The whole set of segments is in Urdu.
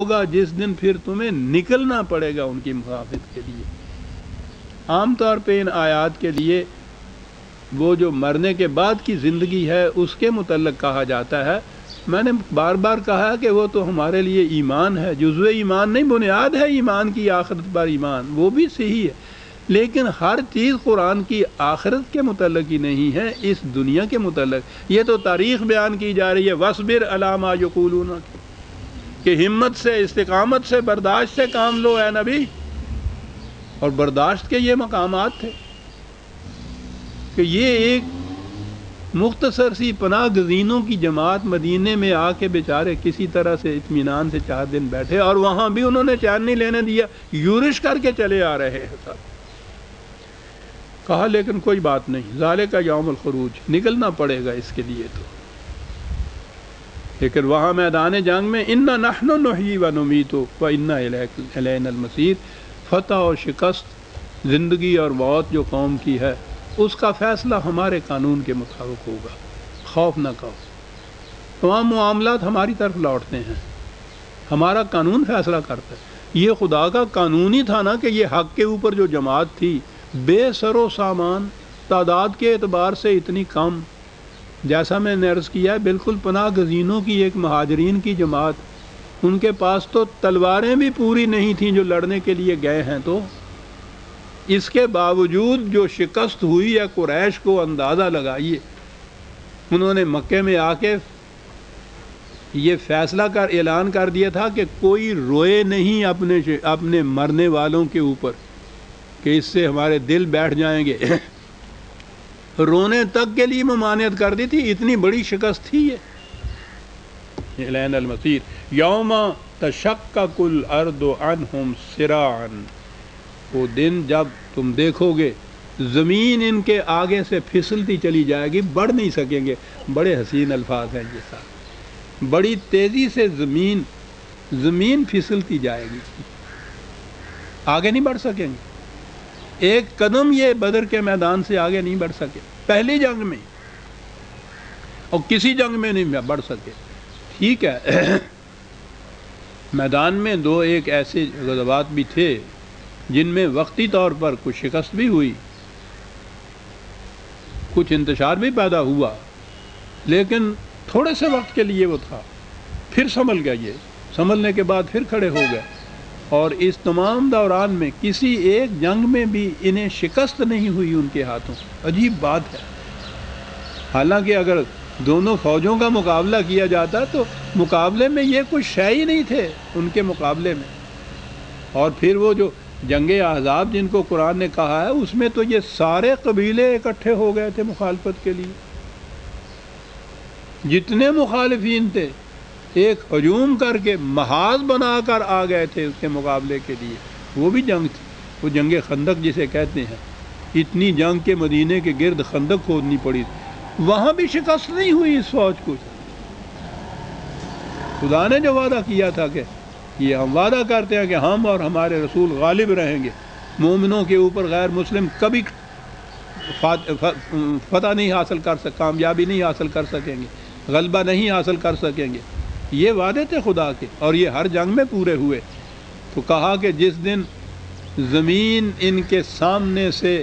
ہوگا جس دن پھر تمہیں نکلنا پڑے گا ان کی مخافت کے لیے۔ عام طور پہ ان آیات کے لیے وہ جو مرنے کے بعد کی زندگی ہے اس کے متعلق کہا جاتا ہے۔ میں نے بار بار کہا کہ وہ تو ہمارے لیے ایمان ہے، جزو ایمان نہیں، بنیاد ہے ایمان کی، آخرت پر ایمان، وہ بھی صحیح ہے، لیکن ہر چیز قرآن کی آخرت کے متعلق ہی نہیں ہے، اس دنیا کے متعلق۔ یہ تو تاریخ بیان کی جا رہی ہے، وَاصْبِرْ عَلَىٰ مَا يَقُولُونَ، کہ ہمت سے، استقامت سے، برداشت سے کام لو اے نبی۔ اور برداشت کے یہ مقامات تھے کہ یہ ایک مختصر سی پناہ گزینوں کی جماعت مدینے میں آ کے بیچارے کسی طرح سے اطمینان سے 4 دن بیٹھے، اور وہاں بھی انہوں نے چین نہیں لینے دیا، یورش کر کے چلے آ رہے ہیں سب۔ کہا لیکن کوئی بات نہیں، ذالک یوم الخروج، نکلنا پڑے گا اس کے لیے تو۔ لیکن وہاں میدان جنگ میں اِنَّا نَحْنُ نُحْيِي وَنُمِيتُ وَإِنَّا إِلَيْنَا الْمَصِيرُ، فتح اور شکست، زندگی اور موت جو قوم کی ہے اس کا فیصلہ ہمارے قانون کے مطابق ہوگا، خوف نہ کرو۔ تمام معاملات ہماری طرف لوٹتے ہیں، ہمارا قانون فیصلہ کرتا ہے۔ یہ خدا کا قانون ہی تھا نا کہ یہ حق کے اوپر جو جماعت تھی، بے سر و سامان، تعداد کے اعتبار سے اتنی کم، جیسا میں نے عرض کیا ہے، بالکل پناہ گزینوں کی ایک مہاجرین کی جماعت، ان کے پاس تو تلواریں بھی پوری نہیں تھیں جو لڑنے کے لیے گئے ہیں، تو اس کے باوجود جو شکست ہوئی ہے قریش کو اندازہ لگائیے۔ انہوں نے مکے میں آ کے یہ فیصلہ اعلان کر دیا تھا کہ کوئی روئے نہیں اپنے مرنے والوں کے اوپر، کہ اس سے ہمارے دل بیٹھ جائیں گے۔ رونے تک کے لیے ممانعت کر دی تھی، اتنی بڑی شکست تھی یہ۔ الینا المصیر یوم تشقق الارض عنہم سراعا، وہ دن جب تم دیکھو گے زمین ان کے آگے سے پھسلتی چلی جائے گی، بڑھ نہیں سکیں گے۔ بڑے حسین الفاظ ہیں یہ سارے، بڑی تیزی سے زمین پھسلتی جائے گی، آگے نہیں بڑھ سکیں گے۔ ایک قدم یہ بدر کے میدان سے آگے نہیں بڑھ سکے پہلی جنگ میں، اور کسی جنگ میں نہیں بڑھ سکے۔ ٹھیک ہے، میدان میں 2-1 ایسے غزوات بھی تھے جن میں وقتی طور پر کچھ شکست بھی ہوئی، کچھ انتشار بھی پیدا ہوا، لیکن تھوڑے سے وقت کے لیے وہ تھا، پھر سنبھل گیا، یہ سنبھلنے کے بعد پھر کھڑے ہو گئے۔ اور اس تمام دوران میں کسی ایک جنگ میں بھی انہیں شکست نہیں ہوئی ان کے ہاتھوں۔ عجیب بات ہے، حالانکہ اگر دونوں فوجوں کا مقابلہ کیا جاتا تو مقابلے میں یہ کچھ شے ہی نہیں تھے ان کے مقابلے میں۔ اور پھر وہ جو جنگ احزاب جن کو قرآن نے کہا ہے، اس میں تو یہ سارے قبیلے اکٹھے ہو گئے تھے مخالفت کے لیے، جتنے مخالفین تھے ایک ہجوم کر کے محاذ بنا کر آ گئے تھے اس کے مقابلے کے لیے۔ وہ بھی جنگ تھی، وہ جنگ خندق جسے کہتے ہیں۔ اتنی جنگ کے مدینے کے گرد خندق کھودنی پڑی، وہاں بھی شکست نہیں ہوئی اس فوج کو۔ خدا نے جو وعدہ کیا تھا کہ یہ ہم وعدہ کرتے ہیں کہ ہم اور ہمارے رسول غالب رہیں گے، مومنوں کے اوپر غیر مسلم کبھی فتح نہیں حاصل کر سکیں، کامیابی نہیں حاصل کر سکیں گے، غلبہ نہیں حاصل کر سکیں گے، یہ وعدے تھے خدا کے، اور یہ ہر جنگ میں پورے ہوئے۔ تو کہا کہ جس دن زمین ان کے سامنے سے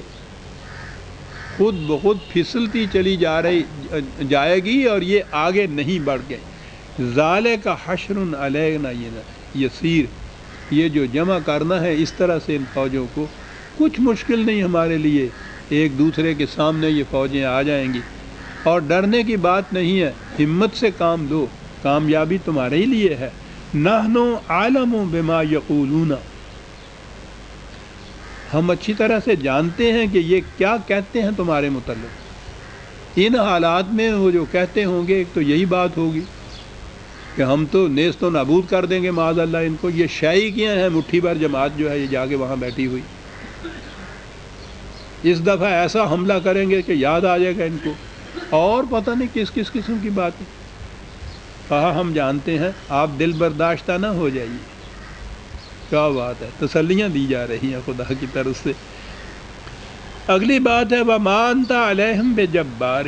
خود بخود پھسلتی چلی جائے گی اور یہ آگے نہیں بڑھ گئے۔ ذالک حشر علینا یسیر، یہ جو جمع کرنا ہے اس طرح سے ان فوجوں کو کچھ مشکل نہیں ہمارے لیے، ایک دوسرے کے سامنے یہ فوجیں آ جائیں گی، اور ڈرنے کی بات نہیں ہے، ہمت سے کام لو، کامیابی تمہارے ہی لیے ہے۔ نحن عالم بما یقولون، ہم اچھی طرح سے جانتے ہیں کہ یہ کیا کہتے ہیں تمہارے متعلق۔ ان حالات میں وہ جو کہتے ہوں گے ایک تو یہی بات ہوگی کہ ہم تو نیست و نابود کر دیں گے معاذ اللہ ان کو، یہ شائع کیا ہیں مٹھی بھر جماعت جو ہے یہ جا کے وہاں بیٹھی ہوئی، اس دفعہ ایسا حملہ کریں گے کہ یاد آ جائے گا ان کو، اور پتہ نہیں کس کس قسم کی باتیں۔ کہا ہم جانتے ہیں، آپ دل برداشتہ نہ ہو جائیے۔ کیا بات ہے، تسلیاں دی جا رہی ہیں خدا کی طرف سے۔ اگلی بات ہے وَمَا أَنْتَ عَلَيْهِمْ بِجَبَّارٍ،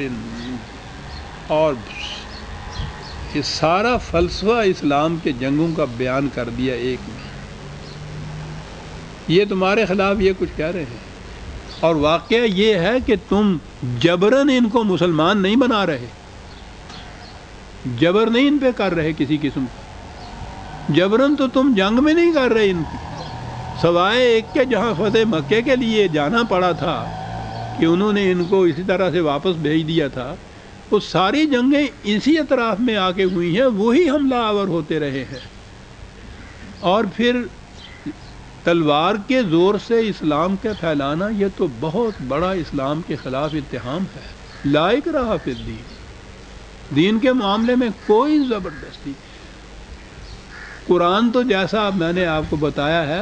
اور یہ سارا فلسفہ اسلام کے جنگوں کا بیان کر دیا ایک میں. یہ تمہارے خلاف یہ کچھ کہہ رہے ہیں، اور واقعہ یہ ہے کہ تم جبراً ان کو مسلمان نہیں بنا رہے، جبر نہیں ان پہ کر رہے کسی قسم کا. جبراً تو تم جنگ میں نہیں کر رہے ان کی، سوائے ایک کے جہاں فتح مکے کے لیے جانا پڑا تھا کہ انہوں نے ان کو اسی طرح سے واپس بھیج دیا تھا. وہ ساری جنگیں اسی اطراف میں آ کے ہوئی ہیں، وہی حملہ آور ہوتے رہے ہیں. اور پھر تلوار کے زور سے اسلام کے پھیلانا، یہ تو بہت بڑا اسلام کے خلاف اتہام ہے. لا اکراہ فی الدین، دین کے معاملے میں کوئی زبردستی. قرآن تو جیسا میں نے آپ کو بتایا ہے،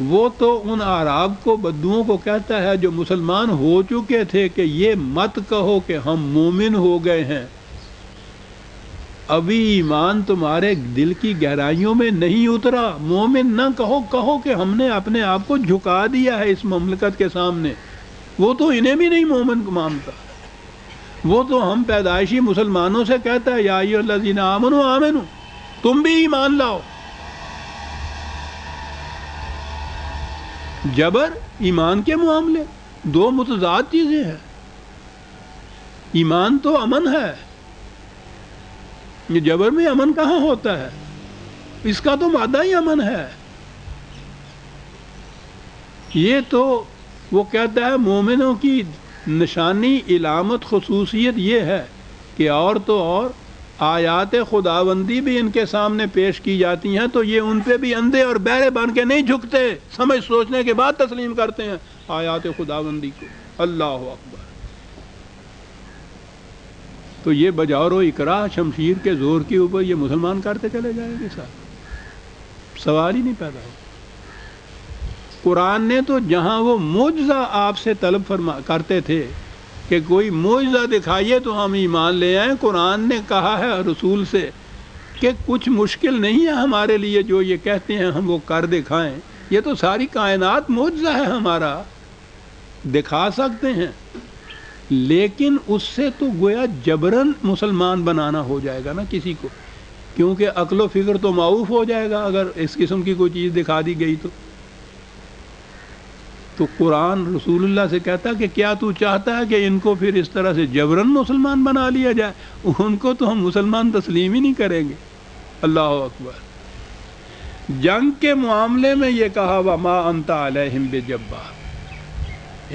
وہ تو ان اعراب کو، بدوؤں کو کہتا ہے جو مسلمان ہو چکے تھے کہ یہ مت کہو کہ ہم مومن ہو گئے ہیں، ابھی ایمان تمہارے دل کی گہرائیوں میں نہیں اترا. مومن نہ کہو، کہو کہ ہم نے اپنے آپ کو جھکا دیا ہے اس مملکت کے سامنے. وہ تو انہیں بھی نہیں مومن مانتا. وہ تو ہم پیدائشی مسلمانوں سے کہتا ہے یا ایھا الذین آمنوا آمنوا، تم بھی ایمان لاؤ. جبر ایمان کے معاملے دو متضاد چیزیں ہیں. ایمان تو امن ہے، یہ جبر میں امن کہاں ہوتا ہے؟ اس کا تو مادہ ہی امن ہے. یہ تو وہ کہتا ہے مومنوں کی نشانی، علامت، خصوصیت یہ ہے کہ اور تو اور آیات خداوندی بھی ان کے سامنے پیش کی جاتی ہیں تو یہ ان پہ بھی اندھے اور بہرے بن کے نہیں جھکتے، سمجھ سوچنے کے بعد تسلیم کرتے ہیں آیات خداوندی کو. اللہ اکبر. تو یہ بجاور و اکراہ، شمشیر کے زور کے اوپر یہ مسلمان کرتے چلے جائیں گے صاحب، سوال ہی نہیں پیدا ہو. قرآن نے تو جہاں وہ معجزہ آپ سے طلب کرتے تھے کہ کوئی معجزہ دکھائیے تو ہم ایمان لے آئیں، قرآن نے کہا ہے رسول سے کہ کچھ مشکل نہیں ہے ہمارے لیے، جو یہ کہتے ہیں ہم وہ کر دکھائیں. یہ تو ساری کائنات معجزہ ہے ہمارا، دکھا سکتے ہیں. لیکن اس سے تو گویا جبراً مسلمان بنانا ہو جائے گا نا کسی کو، کیونکہ عقل و فکر تو معوف ہو جائے گا اگر اس قسم کی کوئی چیز دکھا دی گئی. تو قرآن رسول اللہ سے کہتا کہ کیا تو چاہتا ہے کہ ان کو پھر اس طرح سے جبراً مسلمان بنا لیا جائے؟ ان کو تو ہم مسلمان تسلیم ہی نہیں کریں گے. اللہ اکبر. جنگ کے معاملے میں یہ کہا وما انت علیہم بجبار،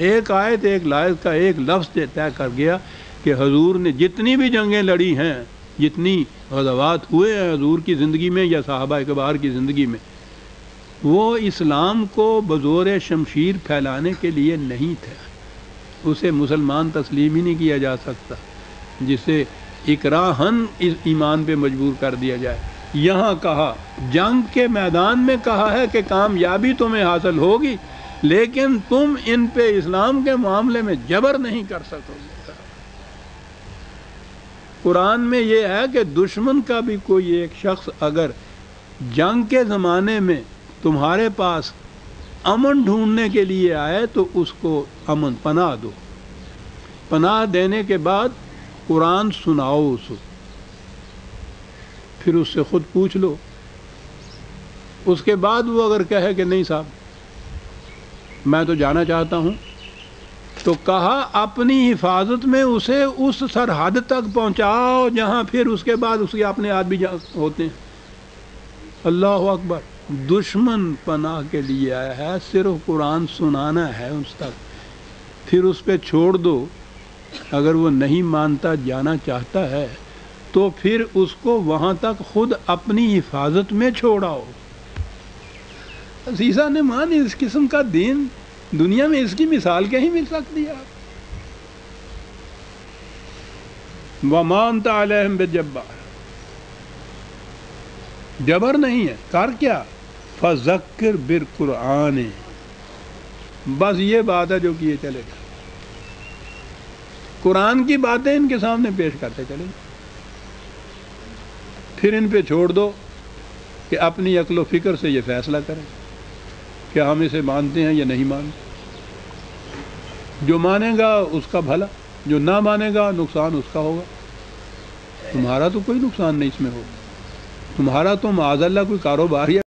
ایک آیت، ایک لائق کا ایک لفظ طے کر گیا کہ حضور نے جتنی بھی جنگیں لڑی ہیں، جتنی غزوات ہوئے ہیں حضور کی زندگی میں یا صحابہ کبار کی زندگی میں، وہ اسلام کو بزور شمشیر پھیلانے کے لیے نہیں تھا. اسے مسلمان تسلیم ہی نہیں کیا جا سکتا جسے اکراہن اس ایمان پہ مجبور کر دیا جائے. یہاں کہا، جنگ کے میدان میں کہا ہے کہ کامیابی تمہیں حاصل ہوگی لیکن تم ان پہ اسلام کے معاملے میں جبر نہیں کر سکو گے. قرآن میں یہ ہے کہ دشمن کا بھی کوئی ایک شخص اگر جنگ کے زمانے میں تمہارے پاس امن ڈھونڈنے کے لیے آئے تو اس کو امن پناہ دو. پناہ دینے کے بعد قرآن سناؤ اس کو، پھر اس سے خود پوچھ لو. اس کے بعد وہ اگر کہے کہ نہیں صاحب میں تو جانا چاہتا ہوں، تو کہا اپنی حفاظت میں اسے اس سرحد تک پہنچاؤ جہاں پھر اس کے بعد اس کے اپنے آدمی ہوتے ہیں. اللہ اکبر. دشمن پناہ کے لیے آیا ہے، صرف قرآن سنانا ہے اس تک، پھر اس پہ چھوڑ دو. اگر وہ نہیں مانتا، جانا چاہتا ہے تو پھر اس کو وہاں تک خود اپنی حفاظت میں چھوڑاؤ. عزیزہ نے مان اس قسم کا دین دنیا میں اس کی مثال کہیں مل سکتی ہے؟ وَمَا أَنْتَ عَلَيْهِمْ بِجَبَّارٍ، جبر نہیں ہے. کر کیا؟ فذکر بالقرآن، بس یہ بات ہے جو کیے چلے گا. قرآن کی باتیں ان کے سامنے پیش کرتے چلے گا، پھر ان پہ چھوڑ دو کہ اپنی عقل و فکر سے یہ فیصلہ کریں کہ ہم اسے مانتے ہیں یا نہیں مانتے. جو مانے گا اس کا بھلا، جو نہ مانے گا نقصان اس کا ہوگا. تمہارا تو کوئی نقصان نہیں اس میں ہو، تمہارا تو معاذ اللہ کوئی کاروبار یا